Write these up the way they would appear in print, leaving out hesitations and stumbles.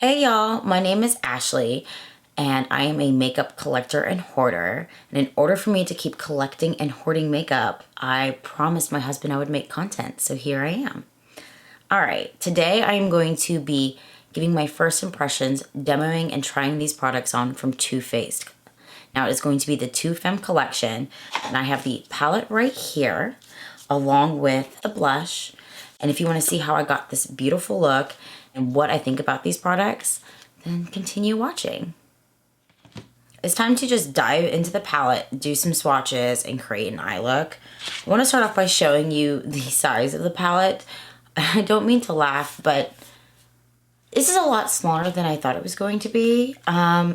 Hey y'all, my name is Ashley and I am a makeup collector and hoarder. And in order for me to keep collecting and hoarding makeup, I promised my husband I would make content, so here I am. All right, today I am going to be giving my first impressions, demoing and trying these products on from Too Faced. Now it is going to be the Two Femme collection, and I have the palette right here along with the blush. And if you want to see how I got this beautiful look and what I think about these products, then continue watching. It's time to just dive into the palette, do some swatches, and create an eye look. I want to start off by showing you the size of the palette. I don't mean to laugh, but this is a lot smaller than I thought it was going to be. I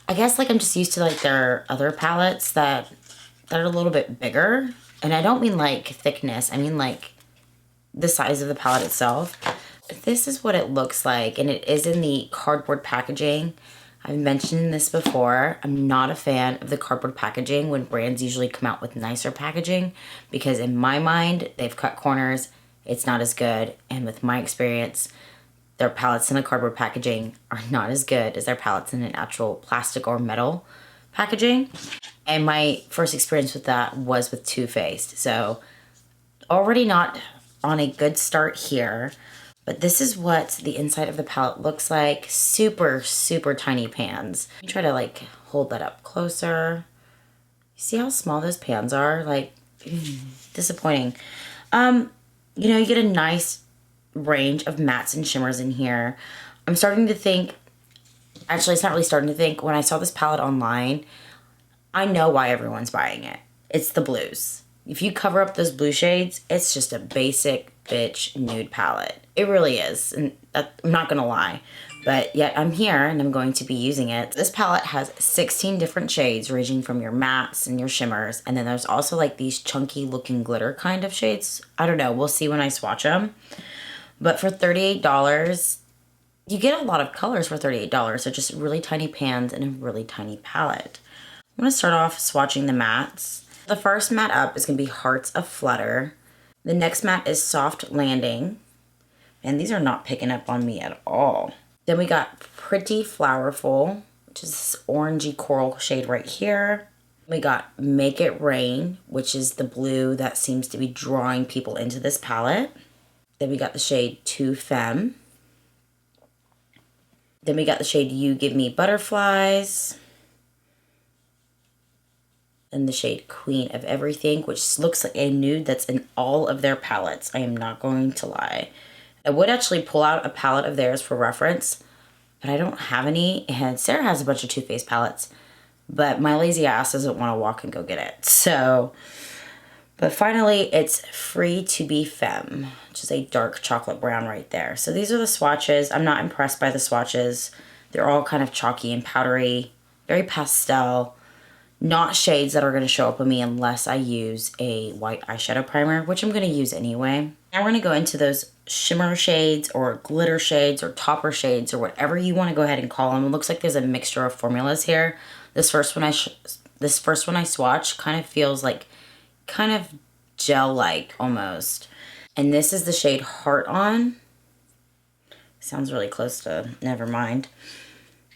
guess like I'm just used to like their other palettes that are a little bit bigger. And I don't mean like thickness, I mean like the size of the palette itself. This is what it looks like, and it is in the cardboard packaging. I've mentioned this before. I'm not a fan of the cardboard packaging when brands usually come out with nicer packaging, because in my mind, they've cut corners. It's not as good, and with my experience, their palettes in the cardboard packaging are not as good as their palettes in an actual plastic or metal packaging. And my first experience with that was with Too Faced. So already not on a good start here. But this is what the inside of the palette looks like. Super, super tiny pans. Let me try to like hold that up closer. You see how small those pans are? Like, disappointing. You get a nice range of mattes and shimmers in here. I'm starting to think, actually it's not really starting to think, when I saw this palette online, I know why everyone's buying it. It's the blues. If you cover up those blue shades, it's just a basic bitch nude palette. It really is, and I'm not gonna lie. But yet I'm here and I'm going to be using it. This palette has 16 different shades ranging from your mattes and your shimmers. And then there's also like these chunky looking glitter kind of shades. I don't know, we'll see when I swatch them. But for $38, you get a lot of colors for $38. They're just really tiny pans and a really tiny palette. I'm gonna start off swatching the mattes. The first matte up is gonna be Hearts of Flutter. The next matte is Soft Landing. And these are not picking up on me at all. Then we got Pretty Flowerful, which is this orangey coral shade right here. We got Make It Rain, which is the blue that seems to be drawing people into this palette. Then we got the shade Too Femme. Then we got the shade You Give Me Butterflies. And the shade Queen of Everything, which looks like a nude that's in all of their palettes. I am not going to lie. I would actually pull out a palette of theirs for reference, but I don't have any, and Sarah has a bunch of Too Faced palettes, but my lazy ass doesn't want to walk and go get it. So, but finally, it's Free to Be Femme, which is a dark chocolate brown right there. So these are the swatches. I'm not impressed by the swatches. They're all kind of chalky and powdery, very pastel. Not shades that are going to show up on me unless I use a white eyeshadow primer, which I'm going to use anyway. Now we're going to go into those shimmer shades or glitter shades or topper shades or whatever you want to go ahead and call them. It looks like there's a mixture of formulas here. This first one I swatched kind of feels like kind of gel-like almost. And this is the shade Heart On. Sounds really close to never mind.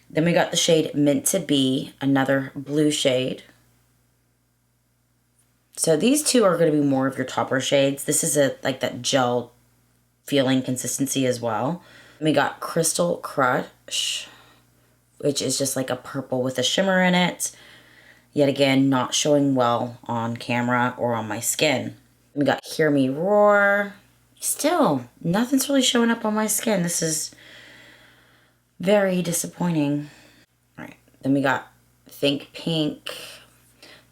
Then we got the shade Meant to Be, another blue shade. So these two are going to be more of your topper shades. This is like that gel feeling consistency as well. And we got Crystal Crush, which is just like a purple with a shimmer in it. Yet again, not showing well on camera or on my skin. We got Hear Me Roar. Still, nothing's really showing up on my skin. This is very disappointing. All right, then we got Think Pink.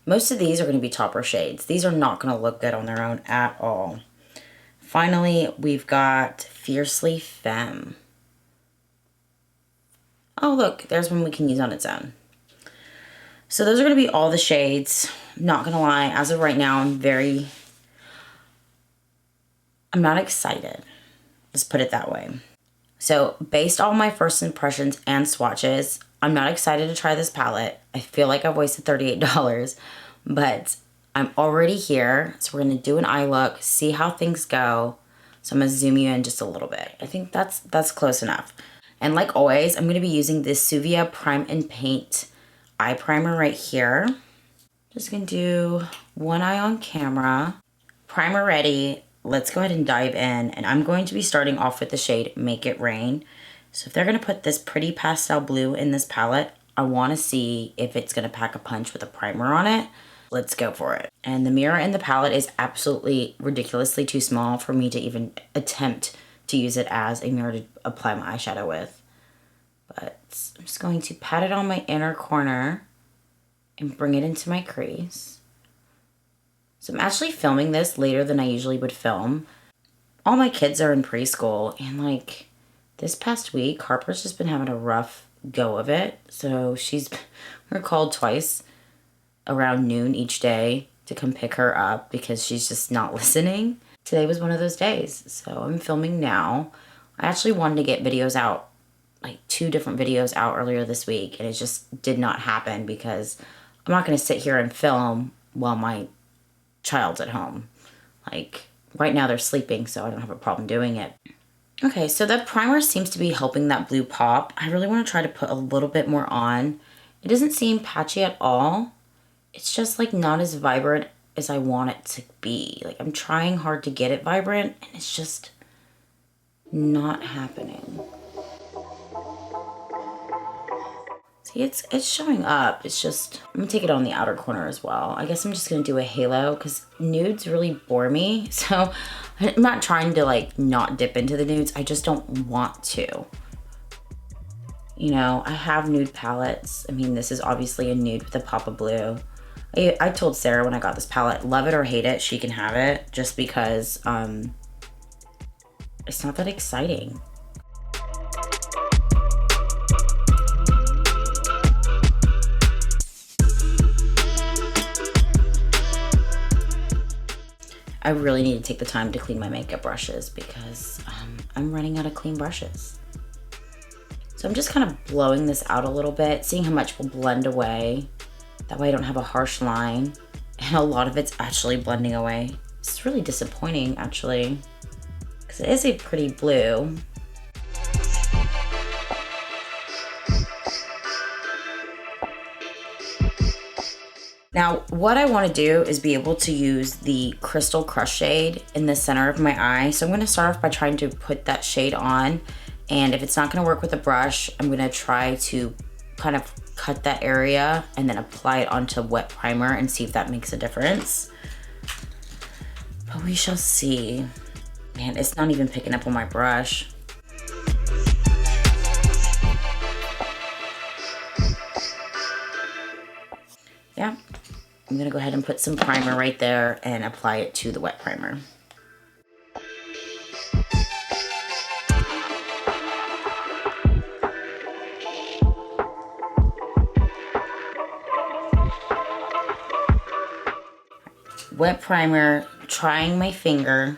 Most of these are going to be topper shades. These are not going to look good on their own at all. Finally, we've got Fiercely Femme. Oh, look, there's one we can use on its own. So those are going to be all the shades. Not going to lie, as of right now, I'm not excited. Let's put it that way. So based on my first impressions and swatches, I'm not excited to try this palette. I feel like I've wasted $38, but I'm already here. So we're gonna do an eye look, see how things go. So I'm gonna zoom you in just a little bit. I think that's close enough. And like always, I'm going to be using this Suvia Prime and Paint eye primer right here. Just going to do one eye on camera. Primer ready. Let's go ahead and dive in. And I'm going to be starting off with the shade Make It Rain. So if they're going to put this pretty pastel blue in this palette, I want to see if it's going to pack a punch with a primer on it. Let's go for it. And the mirror in the palette is absolutely ridiculously too small for me to even attempt to use it as a mirror to apply my eyeshadow with. But I'm just going to pat it on my inner corner and bring it into my crease. So I'm actually filming this later than I usually would film. All my kids are in preschool, and like this past week, Harper's just been having a rough go of it. So we're called twice around noon each day to come pick her up because she's just not listening. Today was one of those days, so I'm filming now. I actually wanted to get videos out, like 2 different videos out earlier this week, and it just did not happen because I'm not going to sit here and film while my child's at home. Like, right now they're sleeping, so I don't have a problem doing it. Okay, so that primer seems to be helping that blue pop. I really want to try to put a little bit more on. It doesn't seem patchy at all. It's just like not as vibrant as I want it to be. Like, I'm trying hard to get it vibrant, and it's just not happening. See, it's showing up. It's just, I'm gonna take it on the outer corner as well. I guess I'm just gonna do a halo because nudes really bore me. So I'm not trying to like not dip into the nudes. I just don't want to. You know, I have nude palettes. I mean, this is obviously a nude with a pop of blue. I told Sarah when I got this palette, love it or hate it, she can have it, just because it's not that exciting. I really need to take the time to clean my makeup brushes because I'm running out of clean brushes. So I'm just kind of blowing this out a little bit, seeing how much will blend away. That way I don't have a harsh line. And a lot of it's actually blending away. It's really disappointing, actually, because it is a pretty blue. Now, what I want to do is be able to use the Crystal Crush shade in the center of my eye. So I'm going to start off by trying to put that shade on. And if it's not going to work with a brush, I'm going to try to kind of cut that area and then apply it onto wet primer and see if that makes a difference. But we shall see. Man, it's not even picking up on my brush. Yeah. I'm gonna go ahead and put some primer right there and apply it to the wet primer. Wet primer, trying my finger,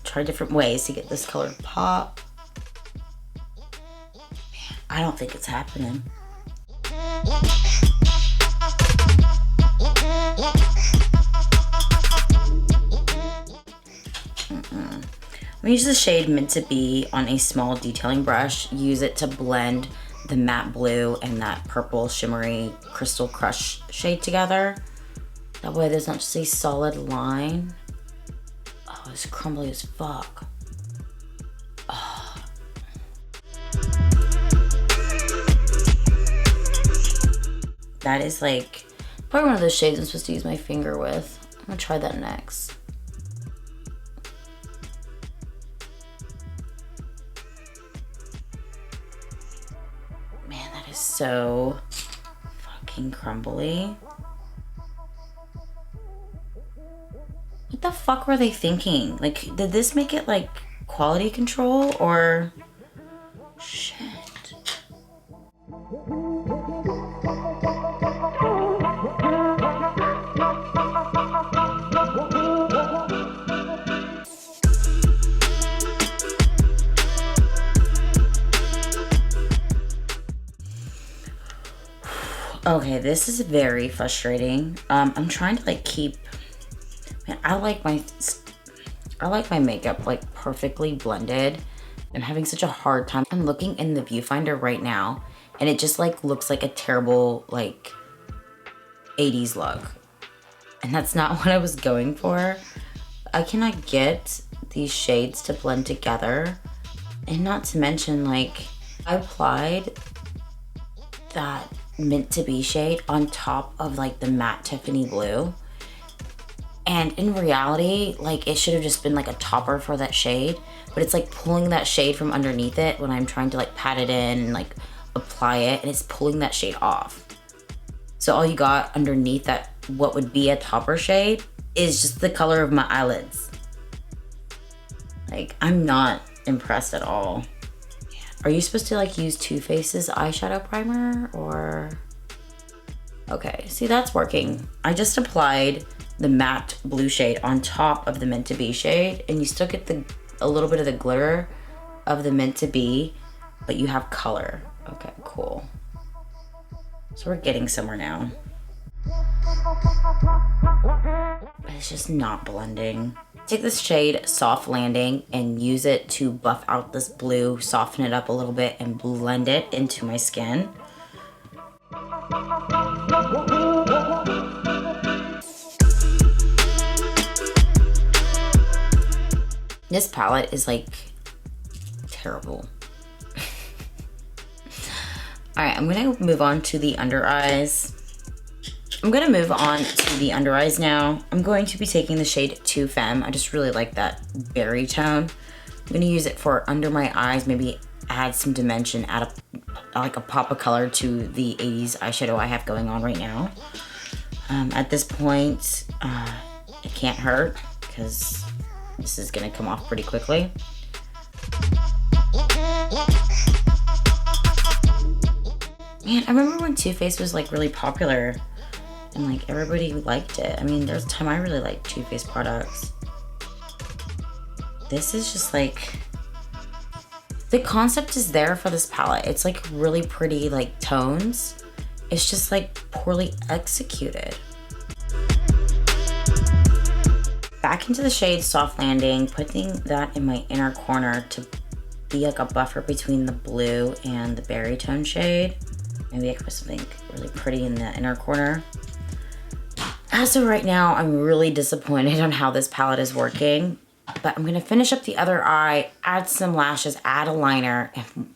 try different ways to get this color pop. Man, I don't think it's happening. I'm gonna use the shade Meant to Be on a small detailing brush. Use it to blend the matte blue and that purple shimmery Crystal Crush shade together. That way there's not just a solid line. Oh, it's crumbly as fuck. Oh. That is like probably one of those shades I'm supposed to use my finger with. I'm gonna try that next. Man, that is so fucking crumbly. What the fuck were they thinking? Like, did this make it like quality control or shit? Okay, this is very frustrating. I'm trying to like keep. Man, I like my makeup like perfectly blended, I'm having such a hard time. I'm looking in the viewfinder right now and it just like looks like a terrible like 80s look. And that's not what I was going for. I cannot get these shades to blend together. And not to mention, like, I applied that Meant to Be shade on top of like the matte Tiffany blue. And in reality, like it should have just been like a topper for that shade, but it's like pulling that shade from underneath it when I'm trying to like pat it in and like apply it, and it's pulling that shade off. So all you got underneath that, what would be a topper shade, is just the color of my eyelids. Like, I'm not impressed at all. Are you supposed to like use Too Faced's eyeshadow primer or? Okay, see, that's working. I just applied the matte blue shade on top of the Meant to Be shade, and you still get a little bit of the glitter of the Meant to Be, but you have color. Okay, cool. So we're getting somewhere now. But it's just not blending. Take this shade Soft Landing and use it to buff out this blue, soften it up a little bit, and blend it into my skin. This palette is like terrible. All right, I'm gonna move on to the under eyes. I'm gonna move on to the under eyes now. I'm going to be taking the shade Too Femme. I just really like that berry tone. I'm gonna use it for under my eyes, maybe add some dimension, add like a pop of color to the 80s eyeshadow I have going on right now. At this point, it can't hurt because this is gonna come off pretty quickly. Man, I remember when Too Faced was like really popular and like everybody liked it. I mean, there's a time I really liked Too Faced products. This is just like, the concept is there for this palette. It's like really pretty like tones. It's just like poorly executed. Back into the shade Soft Landing, putting that in my inner corner to be like a buffer between the blue and the berry tone shade. Maybe I could put something really pretty in the inner corner. As of right now, I'm really disappointed on how this palette is working, but I'm gonna finish up the other eye, add some lashes, add a liner, and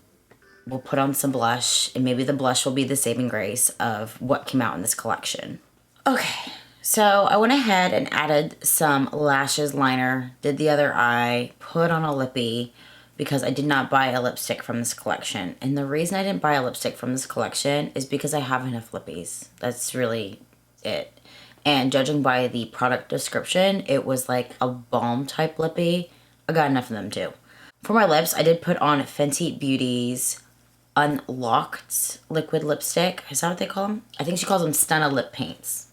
we'll put on some blush, and maybe the blush will be the saving grace of what came out in this collection. Okay, so I went ahead and added some lashes, liner, did the other eye, put on a lippy, because I did not buy a lipstick from this collection. And the reason I didn't buy a lipstick from this collection is because I have enough lippies. That's really it. And judging by the product description, it was like a balm type lippy. I got enough of them too. For my lips, I did put on Fenty Beauty's Unlocked liquid lipstick. Is that what they call them? I think she calls them Stunna Lip Paints.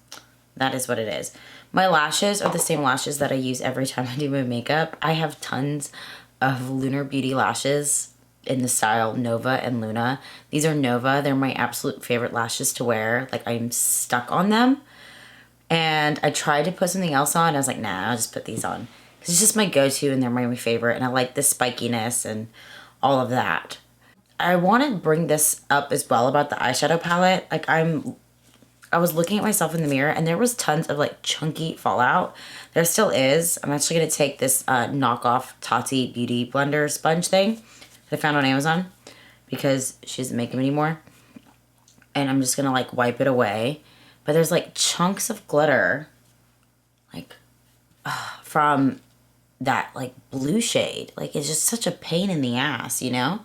That is what it is. My lashes are the same lashes that I use every time I do my makeup. I have tons of Lunar Beauty lashes in the style Nova and Luna. These are Nova. They're my absolute favorite lashes to wear. Like, I'm stuck on them. And I tried to put something else on. I was like, nah, I'll just put these on. Because it's just my go-to and they're my favorite. And I like the spikiness and all of that. I want to bring this up as well about the eyeshadow palette. Like, I was looking at myself in the mirror and there was tons of like chunky fallout. There still is. I'm actually going to take this knockoff Tati Beauty Blender sponge thing that I found on Amazon because she doesn't make them anymore. And I'm just going to like wipe it away. But there's like chunks of glitter like from that like blue shade. Like, it's just such a pain in the ass, you know?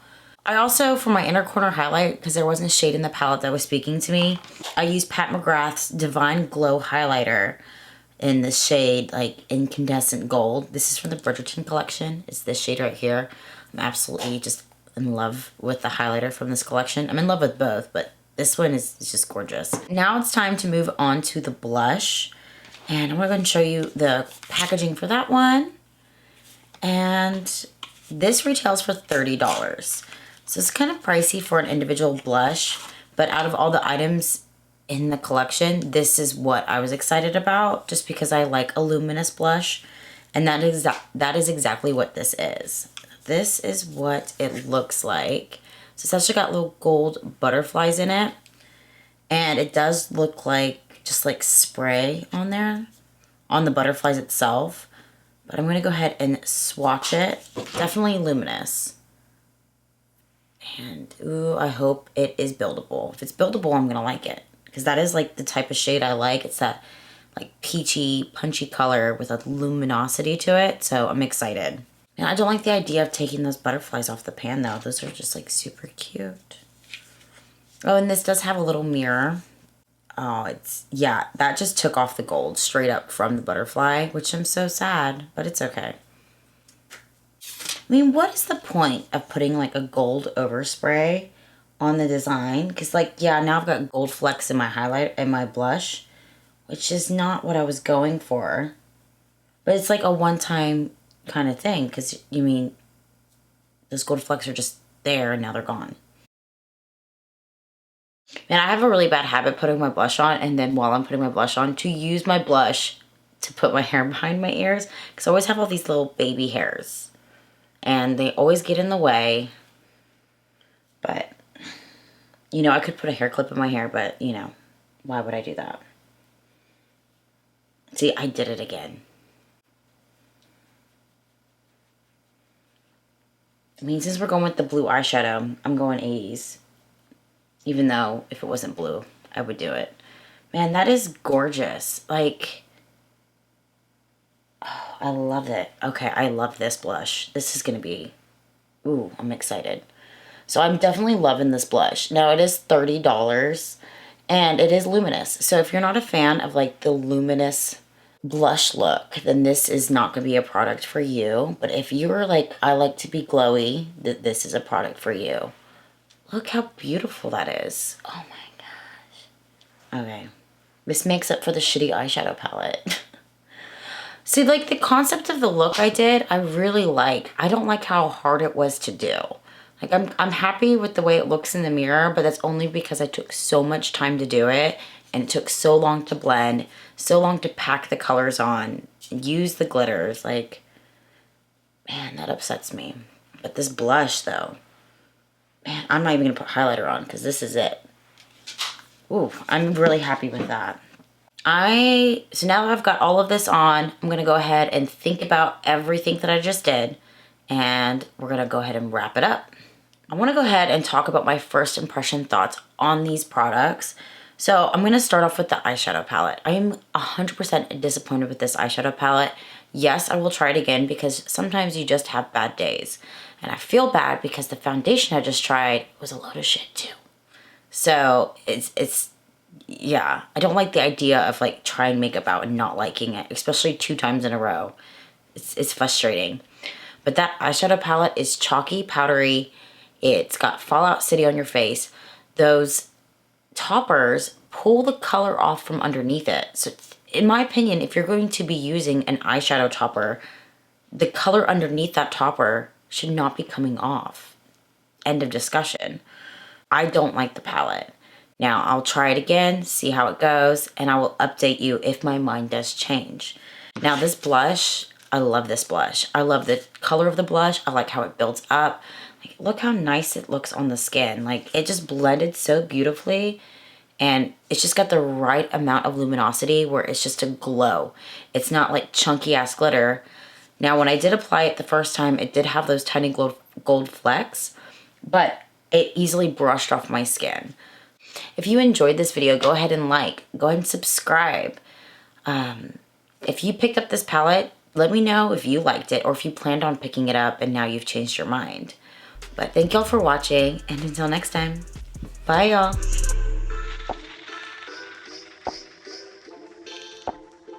I also, for my inner corner highlight, because there wasn't a shade in the palette that was speaking to me, I used Pat McGrath's Divine Glow highlighter in the shade like Incandescent Gold. This is from the Bridgerton collection. It's this shade right here. I'm absolutely just in love with the highlighter from this collection. I'm in love with both, but this one is just gorgeous. Now it's time to move on to the blush. And I'm going to show you the packaging for that one. And this retails for $30. So it's kind of pricey for an individual blush, but out of all the items in the collection, this is what I was excited about just because I like a luminous blush. And that is exactly what this is. this is what it looks like. So it's actually got little gold butterflies in it. And it does look like just like spray on there, on the butterflies itself. But I'm going to go ahead and swatch it. Definitely luminous. And ooh, I hope it is buildable. If it's buildable, I'm going to like it. Because that is like the type of shade I like. It's that like peachy, punchy color with a luminosity to it. So I'm excited. And I don't like the idea of taking those butterflies off the pan though. Those are just like super cute. Oh, and this does have a little mirror. Oh, it's, yeah, that just took off the gold straight up from the butterfly, which I'm so sad, but it's okay. I mean, what is the point of putting like a gold overspray on the design? Because like, yeah, now I've got gold flecks in my highlight and my blush, which is not what I was going for. But it's like a one-time kind of thing, because you mean those gold flecks are just there and now they're gone. And I have a really bad habit putting my blush on, and then while I'm putting my blush on, to use my blush to put my hair behind my ears, because I always have all these little baby hairs and they always get in the way. But you know, I could put a hair clip in my hair, but you know, why would I do that? See, I did it again. I mean, since we're going with the blue eyeshadow, I'm going 80s. Even though if it wasn't blue, I would do it. Man, that is gorgeous. Like, oh, I love it. Okay, I love this blush. This is going to be, ooh, I'm excited. So I'm definitely loving this blush. Now, it is $30 and it is luminous. So if you're not a fan of like the luminous blush look, then this is not going to be a product for you. But if you're like, I like to be glowy, this is a product for you. Look how beautiful that is. Oh my gosh. Okay. This makes up for the shitty eyeshadow palette. See, like the concept of the look I did, I really like. I don't like how hard it was to do. Like I'm happy with the way it looks in the mirror, but that's only because I took so much time to do it and it took so long to blend, so long to pack the colors on, use the glitters. Like, man, that upsets me. But this blush though, man, I'm not even gonna put highlighter on because this is it. Ooh, I'm really happy with that. So now that I've got all of this on, I'm gonna go ahead and think about everything that I just did, and we're gonna go ahead and wrap it up. I wanna go ahead and talk about my first impression thoughts on these products. So I'm gonna start off with the eyeshadow palette. I am 100% disappointed with this eyeshadow palette. Yes, I will try it again because sometimes you just have bad days. And I feel bad because the foundation I just tried was a load of shit too. So yeah, I don't like the idea of like trying makeup out and not liking it, especially 2 times in a row. It's frustrating. But that eyeshadow palette is chalky, powdery. It's got Fallout City on your face. Those toppers pull the color off from underneath it. So in my opinion, if you're going to be using an eyeshadow topper, the color underneath that topper should not be coming off. End of discussion. I don't like the palette. Now, I'll try it again, see how it goes, and I will update you if my mind does change. Now, this blush, I love this blush. I love the color of the blush. I like how it builds up. Like, look how nice it looks on the skin. Like, it just blended so beautifully, and it's just got the right amount of luminosity where it's just a glow. It's not like chunky-ass glitter. Now, when I did apply it the first time, it did have those tiny gold flecks, but it easily brushed off my skin. If you enjoyed this video, go ahead and go ahead and subscribe. If you picked up this palette, let me know if you liked it or if you planned on picking it up and now you've changed your mind. But thank y'all for watching, and until next time, bye y'all.